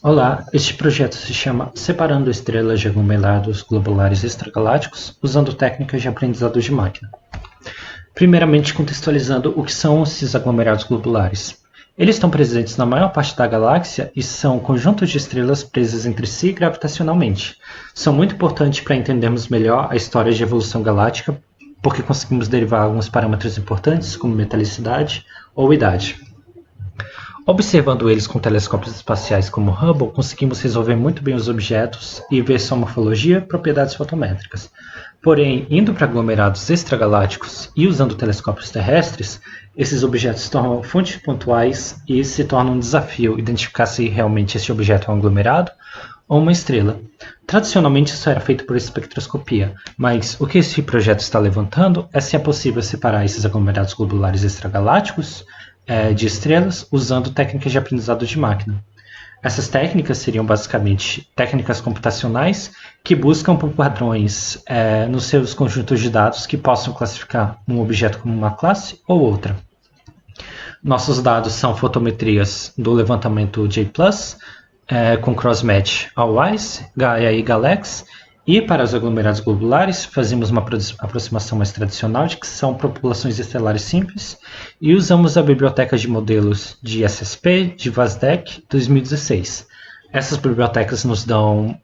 Olá, este projeto se chama Separando Estrelas de Aglomerados Globulares Extragalácticos usando técnicas de aprendizado de máquina. Primeiramente, contextualizando o que são esses aglomerados globulares. Eles estão presentes na maior parte da galáxia e são conjuntos de estrelas presas entre si gravitacionalmente. São muito importantes para entendermos melhor a história de evolução galáctica, porque conseguimos derivar alguns parâmetros importantes, como metalicidade ou idade. Observando eles com telescópios espaciais como Hubble, conseguimos resolver muito bem os objetos e ver sua morfologia e propriedades fotométricas. Porém, indo para aglomerados extragalácticos e usando telescópios terrestres, esses objetos se tornam fontes pontuais e se torna um desafio identificar se realmente esse objeto é um aglomerado ou uma estrela. Tradicionalmente isso era feito por espectroscopia, mas o que esse projeto está levantando é se é possível separar esses aglomerados globulares extragalácticos de estrelas usando técnicas de aprendizado de máquina. Essas técnicas seriam basicamente técnicas computacionais que buscam por padrões nos seus conjuntos de dados que possam classificar um objeto como uma classe ou outra. Nossos dados são fotometrias do levantamento J+, com crossmatch ao WISE, Gaia e GALEX, e para os aglomerados globulares, fazemos uma aproximação mais tradicional de que são populações estelares simples e usamos a biblioteca de modelos de SSP de VASDEC 2016. Essas bibliotecas nos dão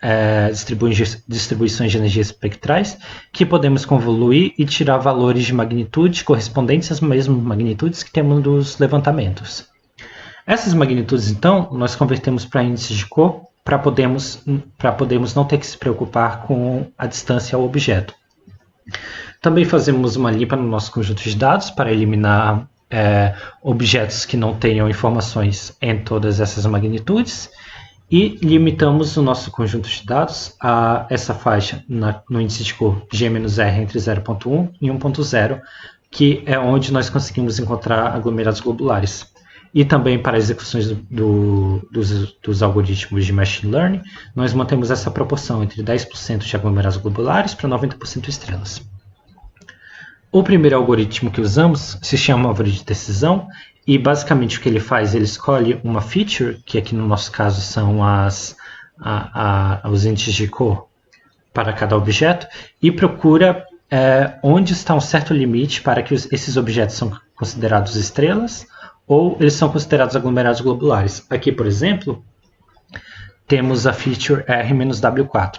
distribuições de energia espectrais que podemos convoluir e tirar valores de magnitude correspondentes às mesmas magnitudes que temos dos levantamentos. Essas magnitudes, então, nós convertemos para índices de cor para podermos não ter que se preocupar com a distância ao objeto. Também fazemos uma limpa no nosso conjunto de dados para eliminar objetos que não tenham informações em todas essas magnitudes e limitamos o nosso conjunto de dados a essa faixa no índice de cor G-R entre 0.1 e 1.0, que é onde nós conseguimos encontrar aglomerados globulares. E também para execuções dos algoritmos de Machine Learning, nós mantemos essa proporção entre 10% de aglomerados globulares para 90% estrelas. O primeiro algoritmo que usamos se chama árvore de decisão, e basicamente o que ele faz, ele escolhe uma feature, que aqui no nosso caso são os índices de cor para cada objeto, e procura onde está um certo limite para que esses objetos são considerados estrelas, ou eles são considerados aglomerados globulares. Aqui, por exemplo, temos a feature R-W4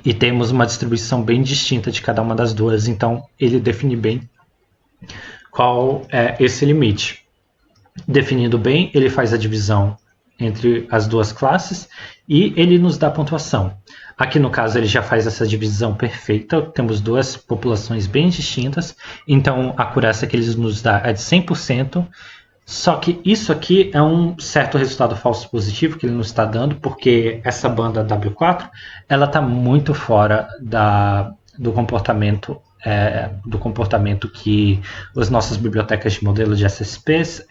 e temos uma distribuição bem distinta de cada uma das duas, então ele define bem qual é esse limite. Definindo bem, ele faz a divisão entre as duas classes e ele nos dá pontuação. Aqui no caso ele já faz essa divisão perfeita, temos duas populações bem distintas, então a acurácia que ele nos dá é de 100%, só que isso aqui é um certo resultado falso positivo que ele nos está dando, porque essa banda W4 ela está muito fora do comportamento que as nossas bibliotecas de modelo de SSPs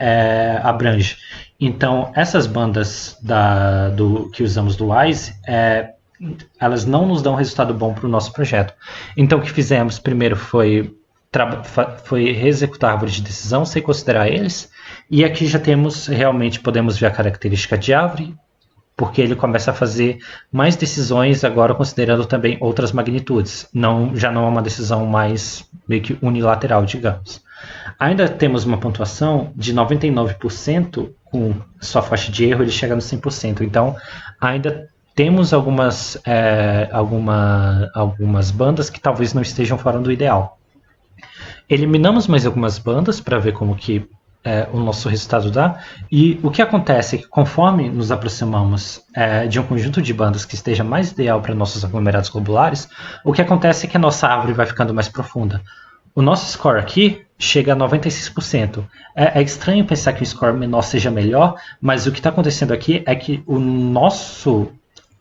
abrangem. Então, essas bandas que usamos do WISE, elas não nos dão resultado bom para o nosso projeto. Então, o que fizemos primeiro foi reexecutar a árvore de decisão sem considerar eles, e aqui já podemos ver a característica de árvore, porque ele começa a fazer mais decisões agora considerando também outras magnitudes, já não é uma decisão mais meio que unilateral, digamos. Ainda temos uma pontuação de 99%, com sua faixa de erro ele chega no 100%, então ainda temos algumas bandas que talvez não estejam fora do ideal. Eliminamos mais algumas bandas para ver como que o nosso resultado dá, e o que acontece é que conforme nos aproximamos de um conjunto de bandas que esteja mais ideal para nossos aglomerados globulares, o que acontece é que a nossa árvore vai ficando mais profunda. O nosso score aqui chega a 96%. É estranho pensar que o score menor seja melhor, mas o que está acontecendo aqui é que o nosso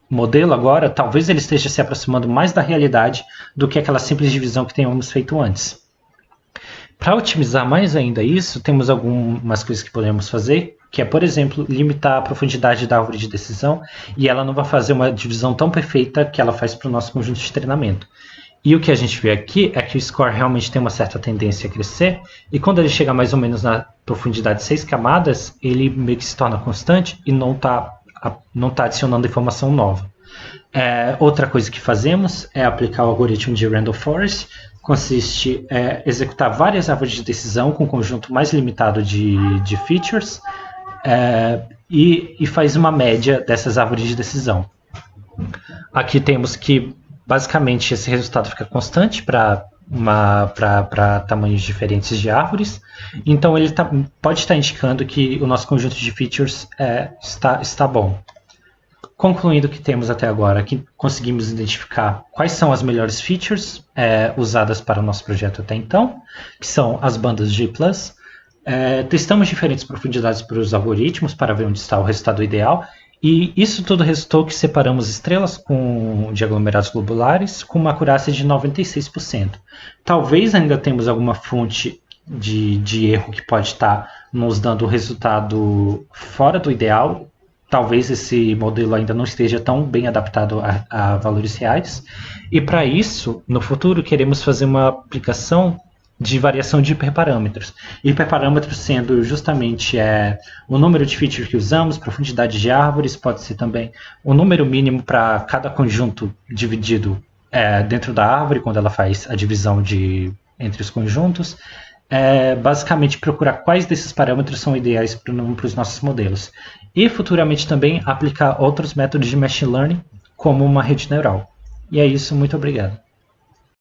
modelo agora, talvez ele esteja se aproximando mais da realidade do que aquela simples divisão que tínhamos feito antes. Para otimizar mais ainda isso, temos algumas coisas que podemos fazer, que é, por exemplo, limitar a profundidade da árvore de decisão, e ela não vai fazer uma divisão tão perfeita que ela faz para o nosso conjunto de treinamento. E o que a gente vê aqui é que o score realmente tem uma certa tendência a crescer, e quando ele chega mais ou menos na profundidade de 6 camadas, ele meio que se torna constante e não está não tá adicionando informação nova. Outra coisa que fazemos é aplicar o algoritmo de Randall Forest. Consiste em executar várias árvores de decisão com um conjunto mais limitado de features e faz uma média dessas árvores de decisão. Aqui temos que, basicamente, esse resultado fica constante para tamanhos diferentes de árvores. Então, ele pode estar indicando que o nosso conjunto de features está bom. Concluindo o que temos até agora, que conseguimos identificar quais são as melhores features usadas para o nosso projeto até então, que são as bandas G+. Testamos diferentes profundidades para os algoritmos para ver onde está o resultado ideal, e isso tudo resultou que separamos estrelas de aglomerados globulares com uma acurácia de 96%. Talvez ainda temos alguma fonte de erro que pode estar nos dando o resultado fora do ideal. Talvez esse modelo ainda não esteja tão bem adaptado a valores reais. E para isso, no futuro, queremos fazer uma aplicação de variação de hiperparâmetros. Hiperparâmetros sendo justamente o número de features que usamos, profundidade de árvores, pode ser também o número mínimo para cada conjunto dividido dentro da árvore, quando ela faz a divisão entre os conjuntos. Basicamente procurar quais desses parâmetros são ideais para os nossos modelos. E futuramente também aplicar outros métodos de machine learning, como uma rede neural. E é isso, muito obrigado.